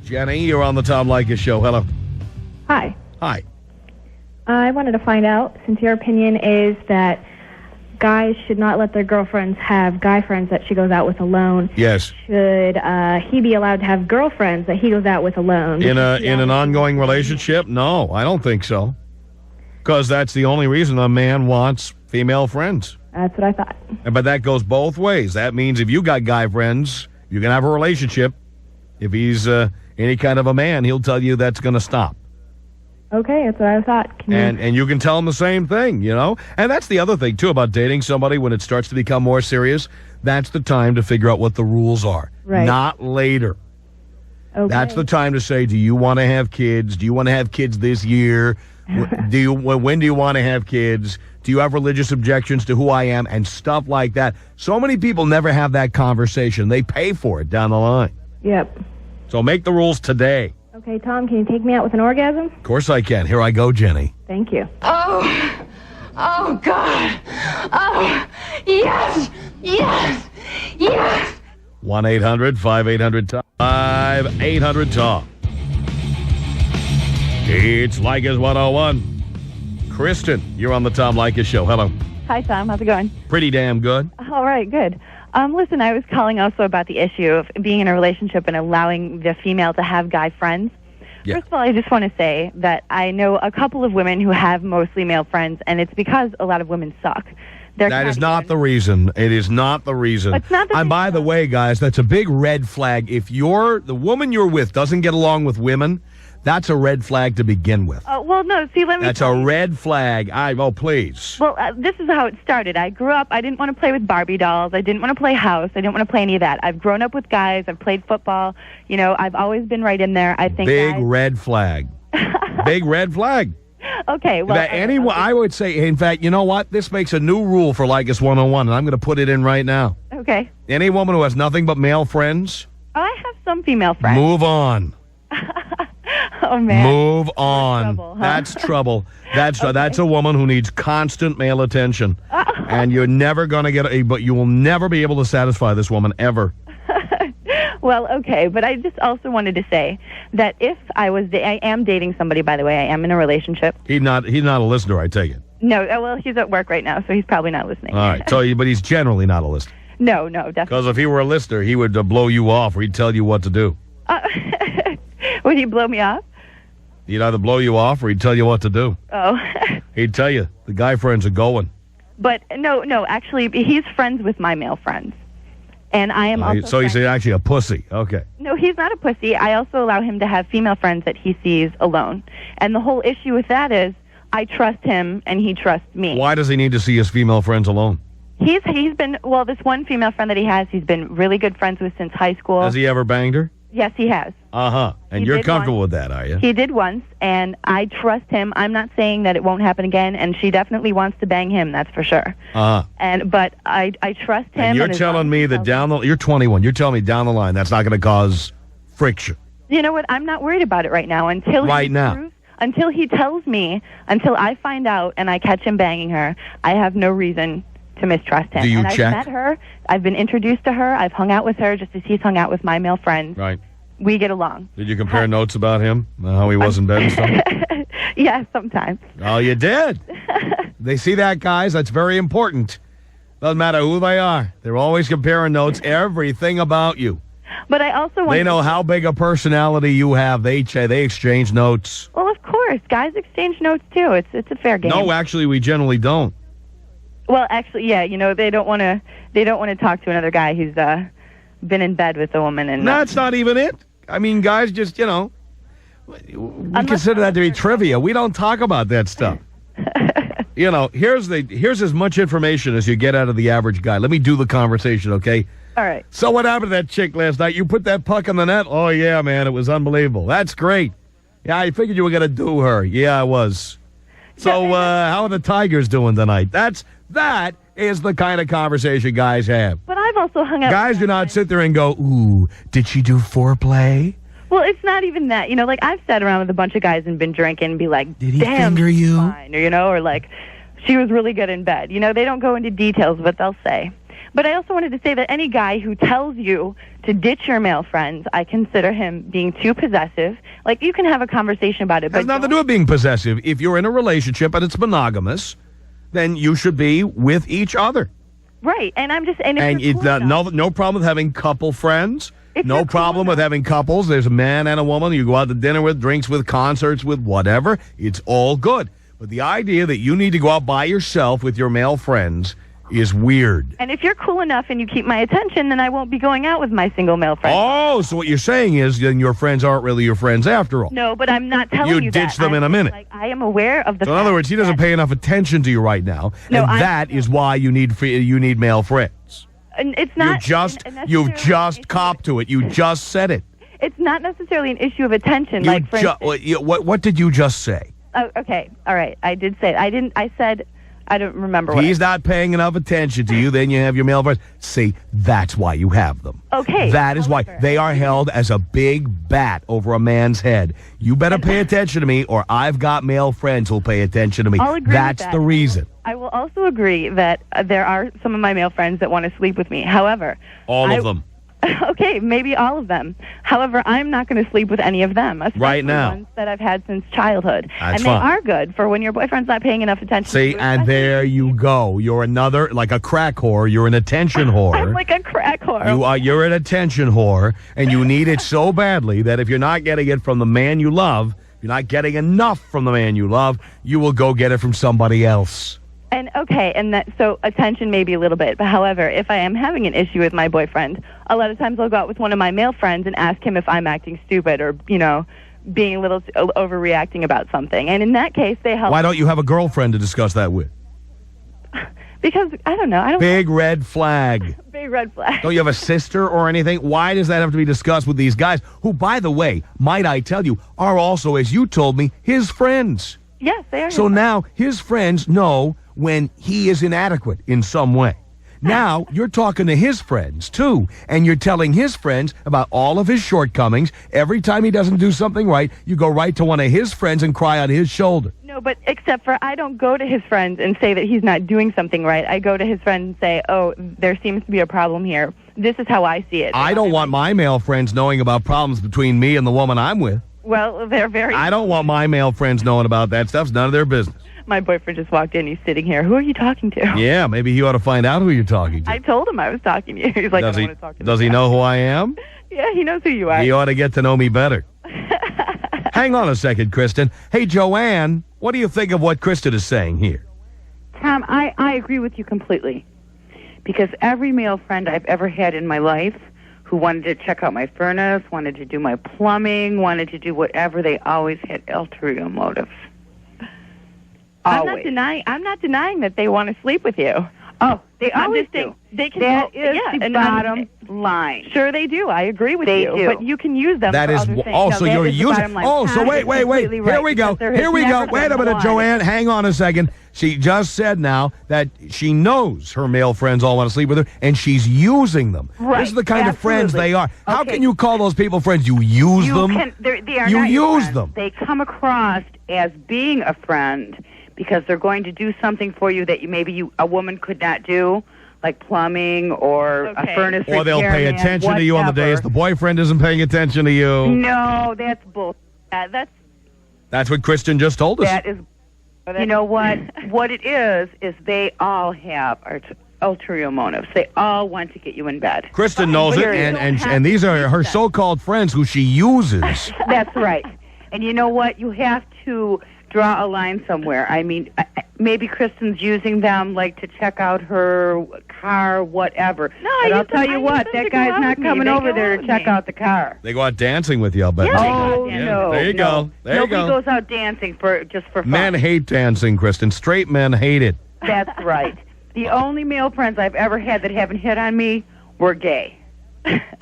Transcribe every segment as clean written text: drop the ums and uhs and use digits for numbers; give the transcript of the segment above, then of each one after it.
Jenny, you're on the Tom Leykis show. Hello. Hi. Hi. I wanted to find out, since your opinion is that guys should not let their girlfriends have guy friends that she goes out with alone. Yes. Should he be allowed to have girlfriends that he goes out with alone? In an ongoing relationship? No, I don't think so. Because that's the only reason a man wants female friends. That's what I thought. But that goes both ways. That means if you got guy friends, you can have a relationship. If he's any kind of a man, he'll tell you that's going to stop. Okay, that's what I thought. And you can tell him the same thing, you know? And that's the other thing, too, about dating somebody when it starts to become more serious. That's the time to figure out what the rules are. Right. Not later. Okay. That's the time to say, do you want to have kids? Do you want to have kids this year? When do you want to have kids? Do you have religious objections to who I am? And stuff like that. So many people never have that conversation. They pay for it down the line. Yep. So make the rules today. Okay, Tom, can you take me out with an orgasm? Of course I can. Here I go, Jenny. Thank you. Oh, God. Oh, yes, yes, yes. 1-800-5800-TOM. 5-800-TOM. It's Leykis 101. Kristen, you're on the Tom Leykis show. Hello. Hi, Tom. How's it going? Pretty damn good. All right, good. Listen, I was calling also about the issue of being in a relationship and allowing the female to have guy friends. Yeah. First of all, I just want to say that I know a couple of women who have mostly male friends, and it's because a lot of women suck. That is not the reason. It is not the reason. It's not the And by the way, guys, that's a big red flag. If the woman you're with doesn't get along with women, that's a red flag to begin with. Well, no, see, let me That's tell a you. red flag. Please. Well, this is how it started. I grew up, I didn't want to play with Barbie dolls. I didn't want to play house. I didn't want to play any of that. I've grown up with guys. I've played football. You know, I've always been right in there. I think Big guys... red flag. Big red flag. Okay, well... I would say, in fact, you know what? This makes a new rule for Leykis 101, and I'm going to put it in right now. Okay. Any woman who has nothing but male friends, I have some female friends. move on. Oh, man. Move on. Trouble, huh? That's trouble. That's a woman who needs constant male attention. And you're never going to but you will never be able to satisfy this woman ever. Well, okay, but I just also wanted to say that if I am dating somebody, by the way, I am in a relationship. He's not a listener, I take it. No, well, he's at work right now, so he's probably not listening. All right. But he's generally not a listener. No, definitely. Because if he were a listener, he would blow you off or he'd tell you what to do. Would he blow me off? He'd either blow you off or he'd tell you what to do. Oh. He'd tell you, the guy friends are going. But no, actually, he's friends with my male friends. And I am also So he's actually a pussy. Okay. No, he's not a pussy. I also allow him to have female friends that he sees alone. And the whole issue with that is I trust him and he trusts me. Why does he need to see his female friends alone? He's been, this one female friend that he has, he's been really good friends with since high school. Has he ever banged her? Yes, he has. Uh-huh. And He you're did comfortable once. with that, are you? He did once, and I trust him. I'm not saying that it won't happen again, and she definitely wants to bang him, that's for sure. Uh-huh. But I trust him. And you're telling me that you're 21, you're telling me down the line that's not going to cause friction. You know what? I'm not worried about it right now. Until he tells me, until I find out and I catch him banging her, I have no reason to mistrust him. Do you and check? I've met her. I've been introduced to her. I've hung out with her just as he's hung out with my male friends. Right. We get along. Did you compare notes about him? How he was in bed and stuff? Yeah, sometimes. Oh, you did? They see that, guys? That's very important. Doesn't matter who they are. They're always comparing notes, everything about you. But I also want They know how big a personality you have. They exchange notes. Well, of course. Guys exchange notes, too. It's a fair game. No, actually, we generally don't. Well, actually, yeah, they don't want to talk to another guy who's been in bed with a woman. And that's not even it. I mean, guys just, we consider that to be trivia. We don't talk about that stuff. Here's as much information as you get out of the average guy. Let me do the conversation, okay? All right. So what happened to that chick last night? You put that puck in the net? Oh, yeah, man, it was unbelievable. That's great. Yeah, I figured you were going to do her. Yeah, I was. So how are the Tigers doing tonight? That is the kind of conversation guys have. But I've also hung out. Guys do not sit there and go, ooh, did she do foreplay? Well, it's not even that. I've sat around with a bunch of guys and been drinking and be like, did he damn, finger you? fine. Or like, she was really good in bed. They don't go into details, but they'll say. But I also wanted to say that any guy who tells you to ditch your male friends. I consider him being too possessive. Like, you can have a conversation about it, It has but nothing to do with being possessive. If you're in a relationship and it's monogamous, then you should be with each other. right. And I'm just and, if And you're it's cool enough- no problem with having couple friends. If No you're cool problem with enough- having couples. There's a man and a woman you go out to dinner with, drinks with, concerts with, whatever. It's all good. But the idea that you need to go out by yourself with your male friends is weird. And if you're cool enough and you keep my attention, then I won't be going out with my single male friends. Oh, so what you're saying is then your friends aren't really your friends after all. No, but I'm not telling You you ditch that. them in a minute. Like, I am aware of the So in other words, he doesn't pay enough attention to you right now, No, and I- that is why you need male friends. And it's not. You've just copped to it. You just said it. It's not necessarily an issue of attention. You like, for instance, what did you just say? oh, okay, all right. I did say it. I didn't. I said. I don't remember. If What he's not paying enough attention to you, then you have your male friends. See, that's why you have them. Okay, That is why however- they are held as a big bat over a man's head. You better pay attention to me, or I've got male friends who'll pay attention to me. I'll agree with That's that. the reason. I will also agree that there are some of my male friends that want to sleep with me. However, All of them. Okay, maybe all of them. However, I'm not going to sleep with any of them, especially Right now. ones that I've had since childhood. That's and fine. they are good for when your boyfriend's not paying enough attention to See, you. and especially- there you go. You're another, like a crack whore. You're an attention whore. I'm like a crack whore. You're an attention whore, and you need it so badly that if you're not getting it from the man you love, if you're not getting enough from the man you love, you will go get it from somebody else. And okay, and that so attention maybe a little bit. But however, if I am having an issue with my boyfriend, a lot of times I'll go out with one of my male friends and ask him if I'm acting stupid or being a little overreacting about something. And in that case, they help. Why don't you have a girlfriend to discuss that with? Because I don't know. I don't. Big red flag. Big red flag. Don't you have a sister or anything? Why does that have to be discussed with these guys who, by the way, might I tell you, are also, as you told me, his friends? Yes, they are. So now his friends know when he is inadequate in some way. Now you're talking to his friends, too, and you're telling his friends about all of his shortcomings. Every time he doesn't do something right, you go right to one of his friends and cry on his shoulder. No, but except for I don't go to his friends and say that he's not doing something right. I go to his friends and say, oh, there seems to be a problem here. This is how I see it. I don't want my male friends knowing about problems between me and the woman I'm with. Well, they're very... I don't want my male friends knowing about that stuff. It's none of their business. My boyfriend just walked in. He's sitting here. Who are you talking to? Yeah, maybe you ought to find out who you're talking to. I told him I was talking to you. He's like, Does I he? don't want to talk to Does he know who I am? Yeah, he knows who you are. He ought to get to know me better. Hang on a second, Kristen. Hey, Joanne, what do you think of what Kristen is saying here? Tom, I agree with you completely. Because every male friend I've ever had in my life who wanted to check out my furnace, wanted to do my plumbing, wanted to do whatever, they always had ulterior motives. Always. I'm not denying that they want to sleep with you. Oh, they I'm always just saying do. they can. That yeah, is the and bottom line. Sure, they do. I agree with They you. do. But you can use them. That for is other things. oh, No, so that you're is the using. bottom line. Oh, so Tom wait. is completely Here right, we go. because there has Here we go. never Wait a been minute, one. Joanne. Hang on a second. She just said now that she knows her male friends all want to sleep with her, and she's using them. Right, This is the kind of friends absolutely. they are. How Okay. can you call those people friends? You use them. They are You not your use friends. them. They come across as being a friend because they're going to do something for you that a woman could not do, like plumbing or Okay. a furnace Or they'll pay repairman, attention to you on the days whatever. the boyfriend isn't paying attention to you. No, that's bull. That's what Kristen just told us. That is. You know what? What it is they all have ulterior motives. They all want to get you in bed. Kristen knows it, Period. and these are her so-called friends who she uses. That's right. And you know what? You have to draw a line somewhere. I mean, maybe Kristen's using them like to check out her car, whatever. No, but I I'll use tell them- you I what, use them that to go guy's out not with me. coming They over go there out to with check me. out the car. They go out dancing with you, I'll bet. Yeah, they Oh, go out no. There you no. go. There you Nobody go. goes out dancing just for fun. Men hate dancing, Kristen. Straight men hate it. That's right. The only male friends I've ever had that haven't hit on me were gay.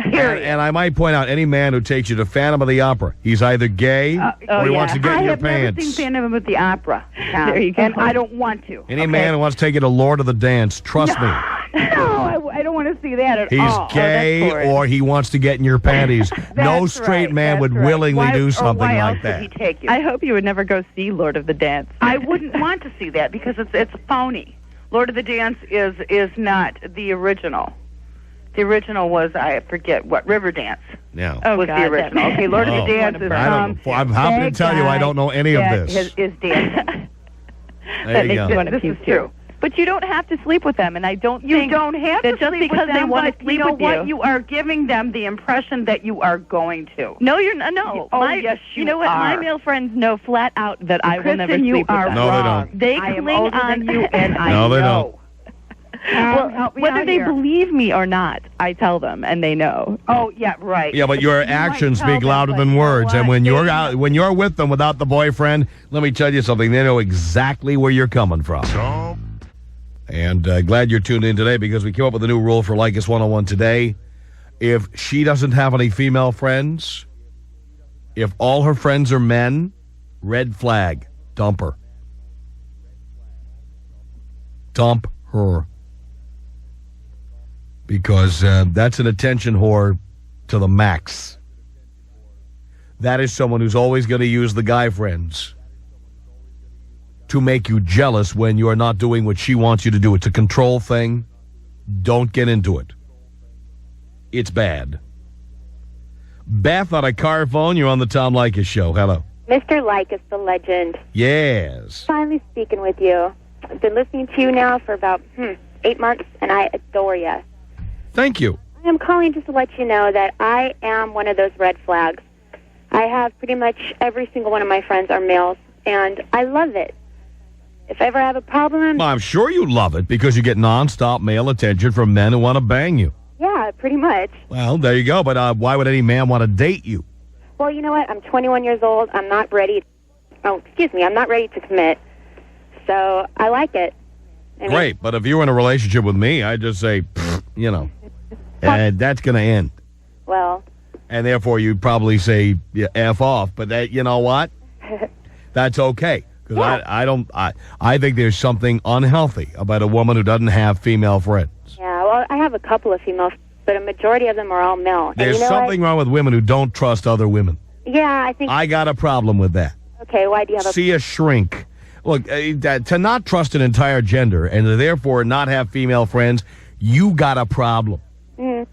Period. And I might point out, any man who takes you to Phantom of the Opera, he's either gay or he wants to get I in your have never pants. seen Phantom of the Opera. Tom, There you go. And I don't want to. Any okay? man who wants to take you to Lord of the Dance, trust me, No, I don't want to see that at he's all. gay Oh, that's or he wants to get in your panties. No That's straight right, man that's would right. willingly Why- do or something why like else that. Would he take you? I hope you would never go see Lord of the Dance. I wouldn't want to see that because it's phony. Lord of the Dance is not the original. The original was, I forget what, Riverdance Yeah. Oh, was God, the original. that- Okay, Lord of Oh. the Dance is I'm happy to tell you I don't know any of this. Is dancing. There you go. This is true. But you don't have to sleep with them, and I don't You think don't have that to just sleep because with they them, want but to sleep you know with what? You are giving them the impression that you are going to. No, you're not. No. Oh, my, yes, you know what? My are. male friends know flat out that I will Kristen, never you sleep with are them. No, they wrong. don't. They I am cling older on. than you, and I No, they know. Well, help me whether out they here. believe me or not, I tell them, and they know. Oh, yeah, right. Yeah, but your You might actions tell speak them, louder but than you know words. And what? when you're They out, know. when you're with them without the boyfriend, let me tell you something. They know exactly where you're coming from. And glad you're tuned in today because we came up with a new rule for Leykis 101 today. If she doesn't have any female friends, if all her friends are men, red flag, dump her. Dump her. Because that's an attention whore to the max. That is someone who's always going to use the guy friends to make you jealous when you're not doing what she wants you to do. It's a control thing. Don't get into it. It's bad. Beth on a car phone, you're on the Tom Leykis show. Hello. Mr. Leykis, the legend. Yes. Finally speaking with you. I've been listening to you now for about 8 months, and I adore you. Thank you. I am calling just to let you know that I am one of those red flags. I have pretty much every single one of my friends are males, and I love it. If I ever have a problem, Well, I'm sure you love it because you get nonstop male attention from men who want to bang you. yeah, pretty much. Well, there you go. But why would any man want to date you? Well, you know what? I'm 21 years old. I'm not ready. I'm not ready to commit. So I like it. I mean, Great. But if you were in a relationship with me, I'd just say, and that's going to end. Well, And therefore, you'd probably say, yeah, F off. But that, you know what? That's okay. Because I think there's something unhealthy about a woman who doesn't have female friends. yeah. Well, I have a couple of females, but a majority of them are all male. And There's you know something wrong with women who don't trust other women. Yeah, I think. I got a problem with that. Okay, why do you have a? See a shrink. Look, to not trust an entire gender and to therefore not have female friends, you got a problem. Mm.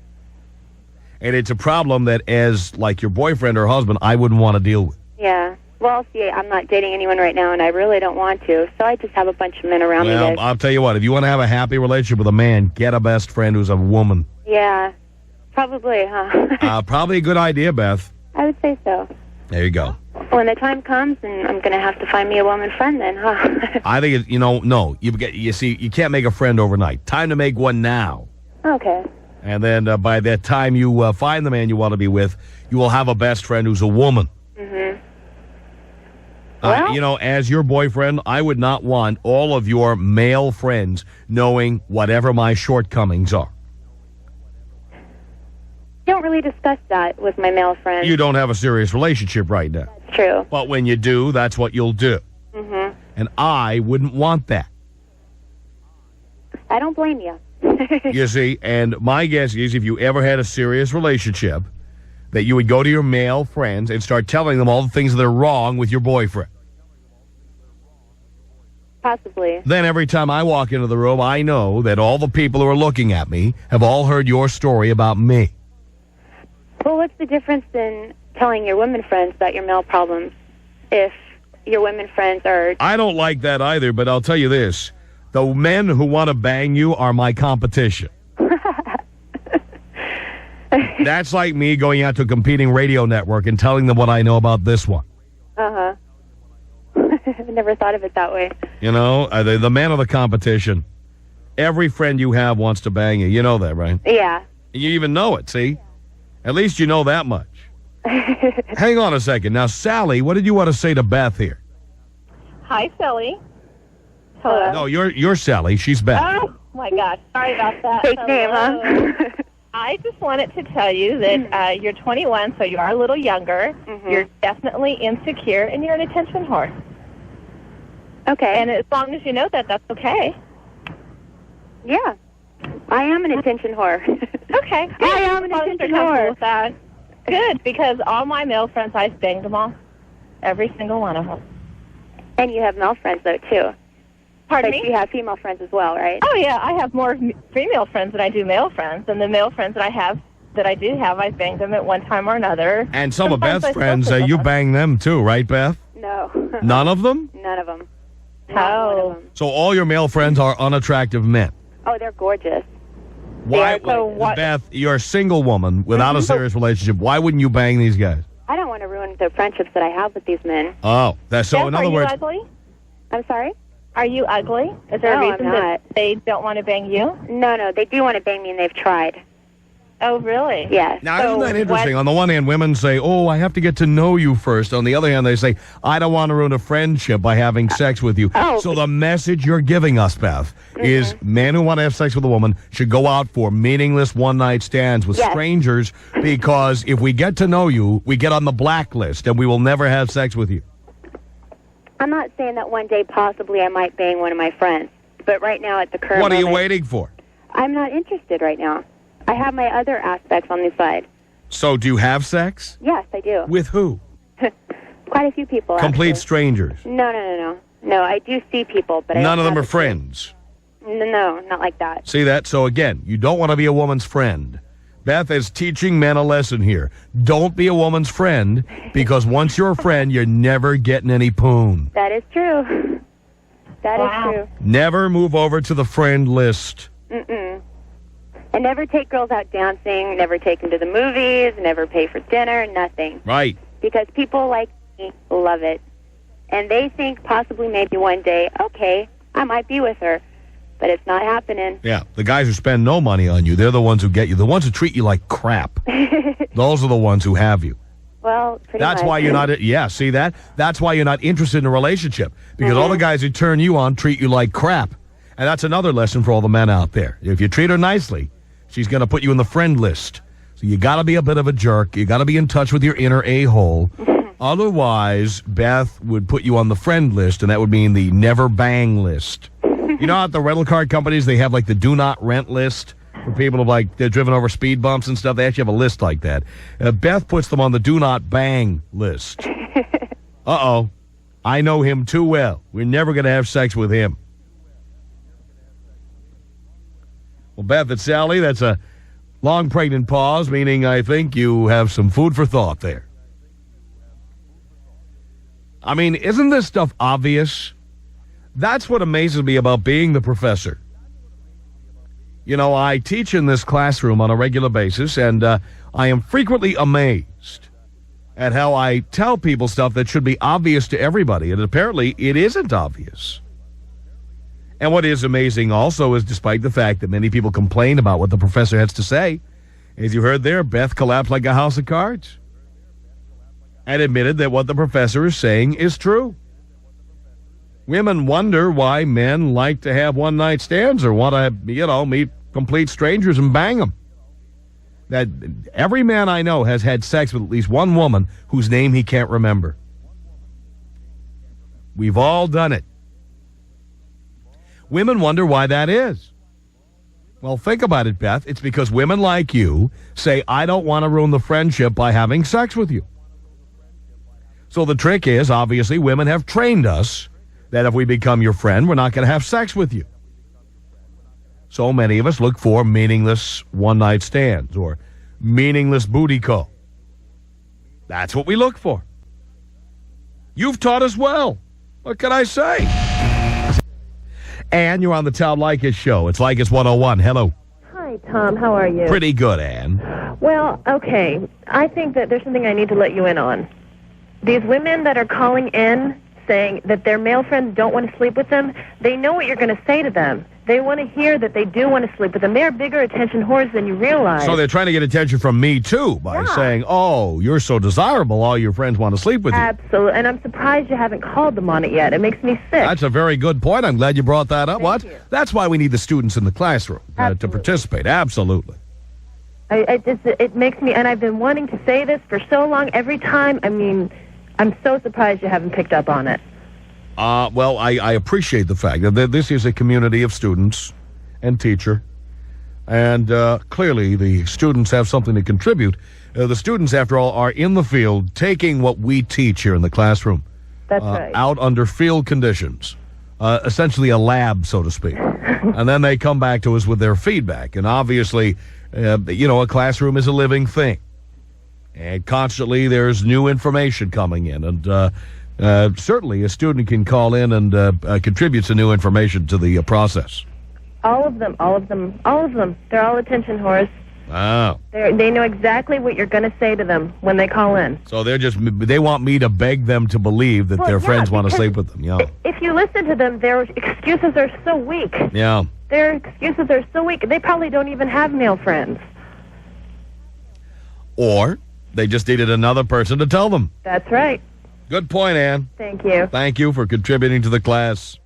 And it's a problem that as, like, your boyfriend or husband, I wouldn't want to deal with. Yeah. Well, see, I'm not dating anyone right now, and I really don't want to. So I just have a bunch of men around me. Well, I'll tell you what, if you want to have a happy relationship with a man, get a best friend who's a woman. Yeah. Probably, huh? Probably a good idea, Beth. I would say so. There you go. When the time comes, and I'm going to have to find me a woman friend then, huh? I think, no. You see, you can't make a friend overnight. Time to make one now. Okay. And then by that time you find the man you want to be with, you will have a best friend who's a woman. Mm-hmm. Well, As your boyfriend, I would not want all of your male friends knowing whatever my shortcomings are. I don't really discuss that with my male friends. You don't have a serious relationship right now. That's true. But when you do, that's what you'll do. Mm-hmm. And I wouldn't want that. I don't blame you. You see, and my guess is if you ever had a serious relationship, that you would go to your male friends and start telling them all the things that are wrong with your boyfriend. Possibly. Then every time I walk into the room, I know that all the people who are looking at me have all heard your story about me. Well, what's the difference in telling your women friends about your male problems if your women friends are... I don't like that either, but I'll tell you this. The men who want to bang you are my competition. That's like me going out to a competing radio network and telling them what I know about this one. Uh-huh. I never thought of it that way. The man of the competition. Every friend you have wants to bang you. You know that, right? Yeah. You even know it, see? At least you know that much. Hang on a second. Now, Sally, what did you want to say to Beth here? Hi, Sally. Hello. No, you're Sally. She's Beth. Oh, my gosh. Sorry about that. Fake name, Hello. huh? I just wanted to tell you that you're 21, so you are a little younger. Mm-hmm. You're definitely insecure, and you're an attention whore. Okay. And as long as you know that, that's okay. Yeah. I am an attention whore. Okay. Good. I am an As long as attention you're comfortable whore. with that. Good, because all my male friends, I've banged them all. Every single one of them. And you have male friends, though, too. Pardon But me? you have female friends as well, right? Oh, yeah, I have more female friends than I do male friends. And the male friends that I do have, I've banged them at one time or another. And some of Sometimes Beth's I still friends, sleep with you them. bang them too, right, Beth? No. None of them? None of them. Oh. Not one of them. So all your male friends are unattractive men. Oh, they're gorgeous. Why, so what- Beth, you're a single woman without a serious relationship. Why wouldn't you bang these guys? I don't want to ruin the friendships that I have with these men. Oh, that's so. Beth, In other are words, you ugly? I'm sorry? Are you ugly? Is there No, a I'm reason not. that they don't want to bang you? No, they do want to bang me, and they've tried. Oh, really? Yes. now So isn't that interesting? what- On the one hand, women say, "Oh, I have to get to know you first." On the other hand, they say, "I don't want to ruin a friendship by having sex with you." Oh. So the message you're giving us, Beth, is men who want to have sex with a woman should go out for meaningless one-night stands with Yes. strangers, because if we get to know you, we get on the blacklist and we will never have sex with you. I'm not saying that one day possibly I might bang one of my friends, but right now at the current What are you moment, waiting for? I'm not interested right now. I have my other aspects on the side. So do you have sex? Yes, I do. With who? Quite a few people. Complete actually. strangers. No, I do see people, but I None don't of them have are a- friends. No, not like that. See that? So again, you don't want to be a woman's friend. Beth is teaching men a lesson here. Don't be a woman's friend, because once you're a friend, you're never getting any poon. That is true. That is Wow. true. Never move over to the friend list. Mm-mm. And never take girls out dancing, never take them to the movies, never pay for dinner, nothing. Right. Because people like me love it. And they think possibly maybe one day, okay, I might be with her. But it's not happening. Yeah. The guys who spend no money on you, they're the ones who get you. The ones who treat you like crap. Those are the ones who have you. Well, pretty That's much. why you're not, yeah, see that? That's why you're not interested in a relationship. Because all the guys who turn you on treat you like crap. And that's another lesson for all the men out there. If you treat her nicely, she's going to put you in the friend list. So you got to be a bit of a jerk. You got to be in touch with your inner a-hole. Otherwise, Beth would put you on the friend list, and that would mean the never bang list. You know, at the rental car companies, they have like the do not rent list for people who like they're driven over speed bumps and stuff. They actually have a list like that. Beth puts them on the do not bang list. Uh-oh. I know him too well. We're never going to have sex with him. Well, Beth and Sally, that's a long pregnant pause, meaning I think you have some food for thought there. I mean, isn't this stuff obvious? That's what amazes me about being the professor. You know, I teach in this classroom on a regular basis, and I am frequently amazed at how I tell people stuff that should be obvious to everybody, and apparently it isn't obvious. And what is amazing also is, despite the fact that many people complain about what the professor has to say, as you heard there, Beth collapsed like a house of cards and admitted that what the professor is saying is true. Women wonder why men like to have one-night stands or want to, meet complete strangers and bang them. That every man I know has had sex with at least one woman whose name he can't remember. We've all done it. Women wonder why that is. Well, think about it, Beth. It's because women like you say, I don't want to ruin the friendship by having sex with you. So the trick is, obviously, women have trained us that if we become your friend, we're not going to have sex with you. So many of us look for meaningless one-night stands or meaningless booty call. That's what we look for. You've taught us well. What can I say? Ann, you're on the Town Leykis show. It's Leykis 101. Hello. Hi, Tom. How are you? Pretty good, Ann. Well, okay. I think that there's something I need to let you in on. These women that are calling in saying that their male friends don't want to sleep with them, they know what you're going to say to them. They want to hear that they do want to sleep with them. They're bigger attention whores than you realize. So they're trying to get attention from me, too, by saying, oh, you're so desirable, all your friends want to sleep with you. Absolutely. And I'm surprised you haven't called them on it yet. It makes me sick. That's a very good point. I'm glad you brought that up. Thank you. That's why we need the students in the classroom to Absolutely. participate. Absolutely. It makes me, and I've been wanting to say this for so long. Every time, I mean, I'm so surprised you haven't picked up on it. Well, I appreciate the fact that this is a community of students and teacher, and clearly the students have something to contribute. The students, after all, are in the field taking what we teach here in the classroom That's right. out under field conditions. essentially a lab, so to speak. And then they come back to us with their feedback. And obviously, a classroom is a living thing. And constantly there's new information coming in. And certainly a student can call in and contribute some new information to the process. All of them. They're all attention whores. Wow. They know exactly what you're going to say to them when they call in. So they want me to beg them to believe that their friends want to sleep with them. Yeah. If you listen to them, their excuses are so weak. Yeah. Their excuses are so weak. They probably don't even have male friends. Or they just needed another person to tell them. That's right. Good point, Ann. Thank you. Thank you for contributing to the class.